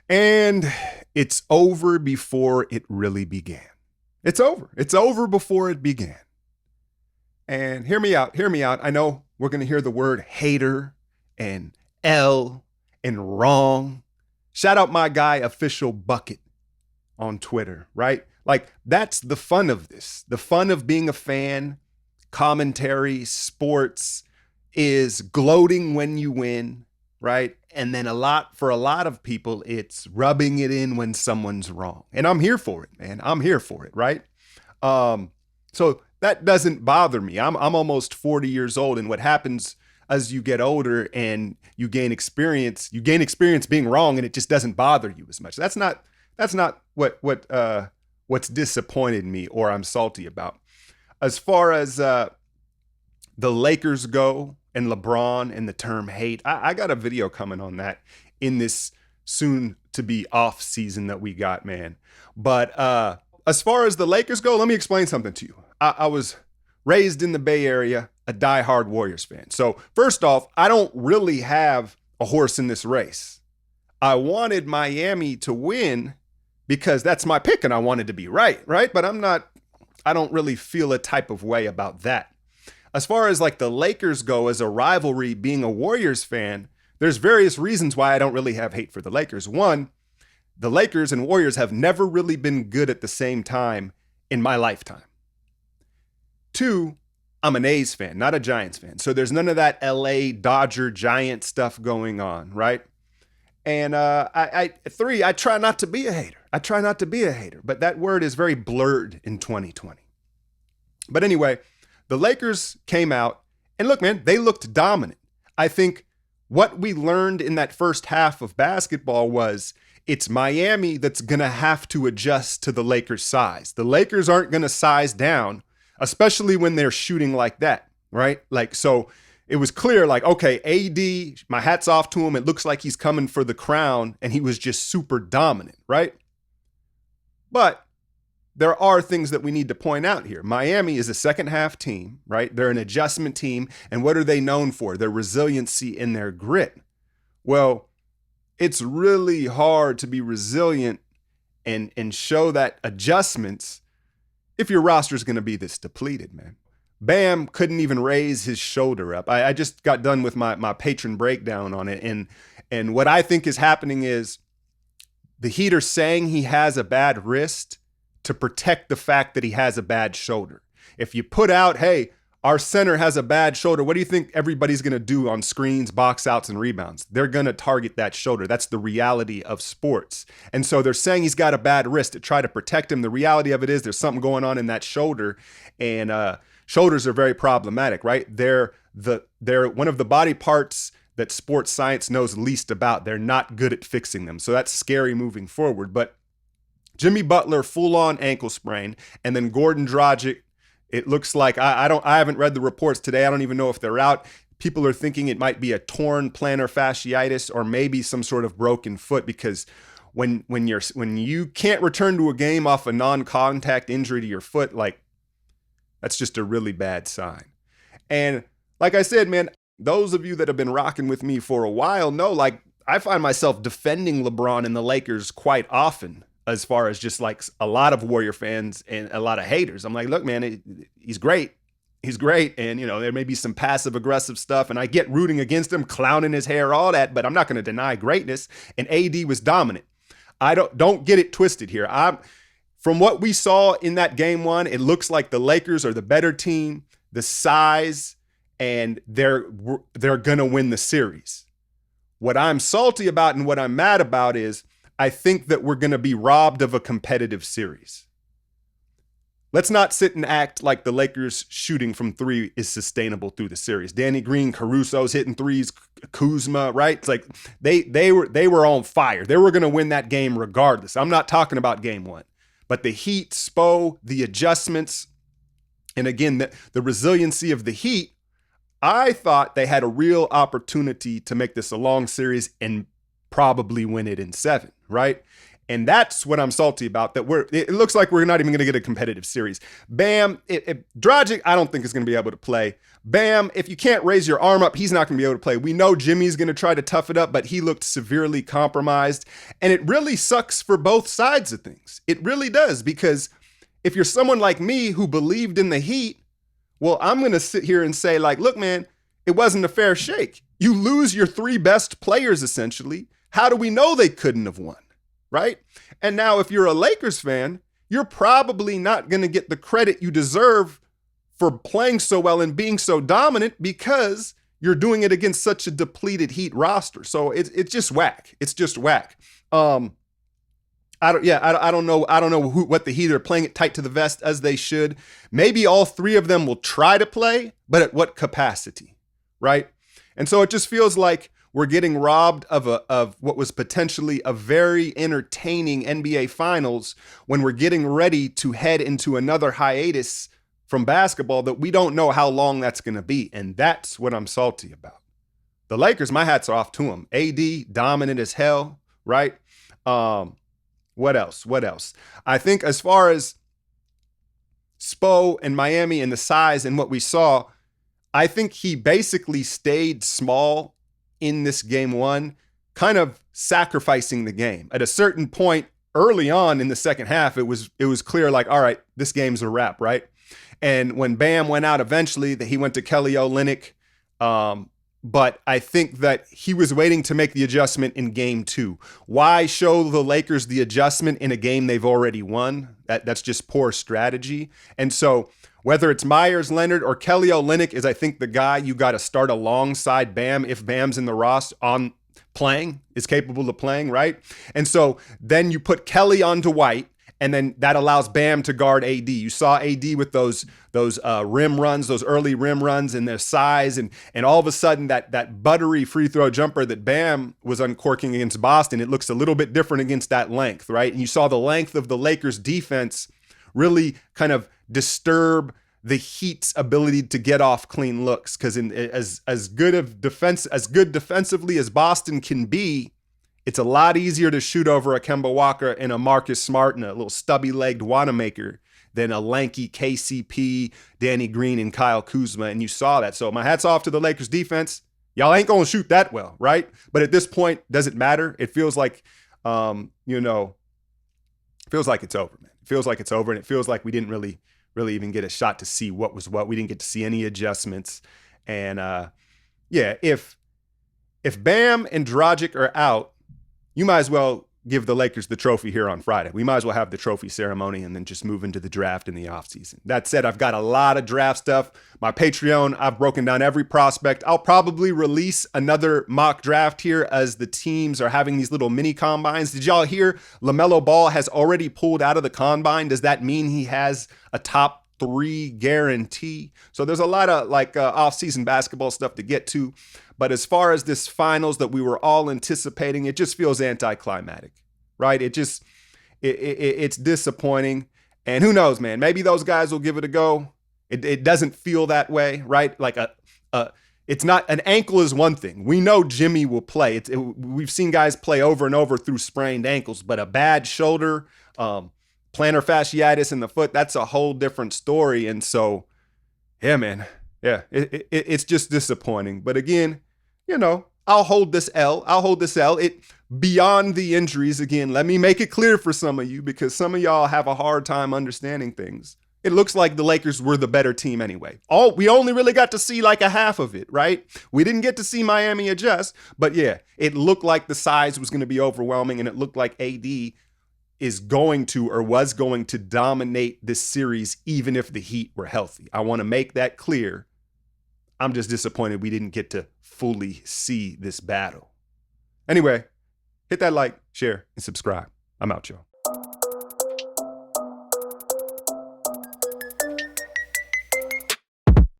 And it's over before it really began. It's over. It's over before it began. And hear me out. Hear me out. I know we're going to hear the word hater and L and wrong. Shout out my guy, Official Bucket, on Twitter, right? Like, that's the fun of this. The fun of being a fan, commentary, sports is gloating when you win, right? And then for a lot of people, it's rubbing it in when someone's wrong. And I'm here for it, man. I'm here for it, right? So that doesn't bother me. I'm almost 40 years old, and what happens as you get older and you gain experience being wrong, and it just doesn't bother you as much. That's not what's disappointed me or I'm salty about. As far as the Lakers go and LeBron and the term hate, I got a video coming on that in this soon to be off season that we got, man. But as far as the Lakers go, let me explain something to you. I was raised in the Bay Area, a diehard Warriors fan. So first off, I don't really have a horse in this race. I wanted Miami to win because that's my pick and I wanted to be right? But I don't really feel a type of way about that. As far as like the Lakers go as a rivalry, being a Warriors fan, there's various reasons why I don't really have hate for the Lakers. One, the Lakers and Warriors have never really been good at the same time in my lifetime. Two, I'm an A's fan, not a Giants fan. So there's none of that LA Dodger Giant stuff going on, right? And three, I try not to be a hater. But that word is very blurred in 2020. But anyway, the Lakers came out, and look, man, they looked dominant. I think what we learned in that first half of basketball was it's Miami that's going to have to adjust to the Lakers' size. The Lakers aren't going to size down, especially when they're shooting like that, right? Like, so it was clear, like, okay, AD, my hat's off to him. It looks like he's coming for the crown, and he was just super dominant, right? But there are things that we need to point out here. Miami is a second half team, right? They're an adjustment team. And what are they known for? Their resiliency and their grit. Well, it's really hard to be resilient and show that adjustments if your roster is going to be this depleted, man. Bam couldn't even raise his shoulder up. I just got done with my patron breakdown on it. And what I think is happening is the Heat are saying he has a bad wrist to protect the fact that he has a bad shoulder. If you put out, hey, our center has a bad shoulder, what do you think everybody's going to do on screens, box outs, and rebounds? They're going to target that shoulder. That's the reality of sports. And so they're saying he's got a bad wrist to try to protect him. The reality of it is there's something going on in that shoulder, and shoulders are very problematic, right? They're one of the body parts that sports science knows least about. They're not good at fixing them. So that's scary moving forward. But Jimmy Butler, full-on ankle sprain, and then Goran Dragic, it looks like, I haven't read the reports today. I don't even know if they're out. People are thinking it might be a torn plantar fasciitis or maybe some sort of broken foot, because when you can't return to a game off a non-contact injury to your foot, like, that's just a really bad sign. And like I said, man, those of you that have been rocking with me for a while know, like, I find myself defending LeBron and the Lakers quite often, as far as just like a lot of Warrior fans and a lot of haters. I'm like, look, man, he's great. He's great. And, you know, there may be some passive aggressive stuff, and I get rooting against him, clowning his hair, all that, but I'm not going to deny greatness. And AD was dominant. I don't get it twisted here. From what we saw in that game one, it looks like the Lakers are the better team, the size, and they're going to win the series. What I'm salty about and what I'm mad about is I think that we're going to be robbed of a competitive series. Let's not sit and act like the Lakers shooting from three is sustainable through the series. Danny Green, Caruso's hitting threes, Kuzma, right? It's like they were on fire. They were going to win that game regardless. I'm not talking about game one. But the Heat, Spo, the adjustments, and again, the resiliency of the Heat, I thought they had a real opportunity to make this a long series and probably win it in 7, right? And that's what I'm salty about, that it looks like we're not even going to get a competitive series. Bam, Dragic, I don't think is going to be able to play. Bam, if you can't raise your arm up, he's not going to be able to play. We know Jimmy's going to try to tough it up, but he looked severely compromised. And it really sucks for both sides of things. It really does, because if you're someone like me who believed in the Heat, well, I'm going to sit here and say, like, look, man, it wasn't a fair shake. You lose your 3 best players, essentially. How do we know they couldn't have won? Right? And now if you're a Lakers fan, you're probably not going to get the credit you deserve for playing so well and being so dominant, because you're doing it against such a depleted Heat roster. So it's just whack. It's just whack. I don't know what the Heat are playing it tight to the vest as they should. Maybe all 3 of them will try to play, but at what capacity, right? And so it just feels like we're getting robbed of what was potentially a very entertaining NBA Finals when we're getting ready to head into another hiatus from basketball that we don't know how long that's going to be. And that's what I'm salty about. The Lakers, my hats are off to them. AD, dominant as hell, right? What else? I think as far as Spo and Miami and the size and what we saw, I think he basically stayed small in this game 1, kind of sacrificing the game. At a certain point early on in the second half, it was clear, like, all right, this game's a wrap, right? And when Bam went out eventually, that he went to Kelly Olynyk. But I think that he was waiting to make the adjustment in game 2. Why show the Lakers the adjustment in a game they've already won? That's just poor strategy. And so whether it's Myers Leonard or Kelly Olynyk is, I think, the guy you got to start alongside Bam if Bam's in the roster is capable of playing, right? And so then you put Kelly on Dwight, and then that allows Bam to guard AD. You saw AD with those rim runs, those early rim runs, and their size, and all of a sudden that buttery free throw jumper that Bam was uncorking against Boston, it looks a little bit different against that length, right? And you saw the length of the Lakers defense really kind of disturb the Heat's ability to get off clean looks, because as good defensively as Boston can be, it's a lot easier to shoot over a Kemba Walker and a Marcus Smart and a little stubby-legged Wanamaker than a lanky KCP, Danny Green, and Kyle Kuzma, and you saw that. So my hat's off to the Lakers defense. Y'all ain't gonna shoot that well, right? But at this point, does it matter? It feels like, it feels like it's over, man. It feels like it's over, and it feels like we didn't really even get a shot to see what was what. We didn't get to see any adjustments. And if Bam and Dragic are out, you might as well give the Lakers the trophy here on Friday. We might as well have the trophy ceremony and then just move into the draft in the offseason. That said, I've got a lot of draft stuff. My Patreon, I've broken down every prospect. I'll probably release another mock draft here as the teams are having these little mini combines. Did y'all hear LaMelo Ball has already pulled out of the combine? Does that mean he has a top 3 guarantee? So there's a lot of off-season basketball stuff to get to. But as far as this finals that we were all anticipating, it just feels anticlimactic, right? It's disappointing. And who knows, man, maybe those guys will give it a go. It doesn't feel that way, right? Like it's not, an ankle is one thing. We know Jimmy will play. We've seen guys play over and over through sprained ankles, but a bad shoulder, plantar fasciitis in the foot, that's a whole different story. And so, yeah, man. Yeah, it's just disappointing. But again, I'll hold this L. It beyond the injuries. Again, let me make it clear for some of you, because some of y'all have a hard time understanding things. It looks like the Lakers were the better team anyway. We only really got to see like a half of it, right? We didn't get to see Miami adjust, but yeah, it looked like the size was going to be overwhelming, and it looked like AD was going to dominate this series even if the Heat were healthy. I want to make that clear. I'm just disappointed we didn't get to fully see this battle. Anyway, hit that like, share, and subscribe. I'm out, y'all.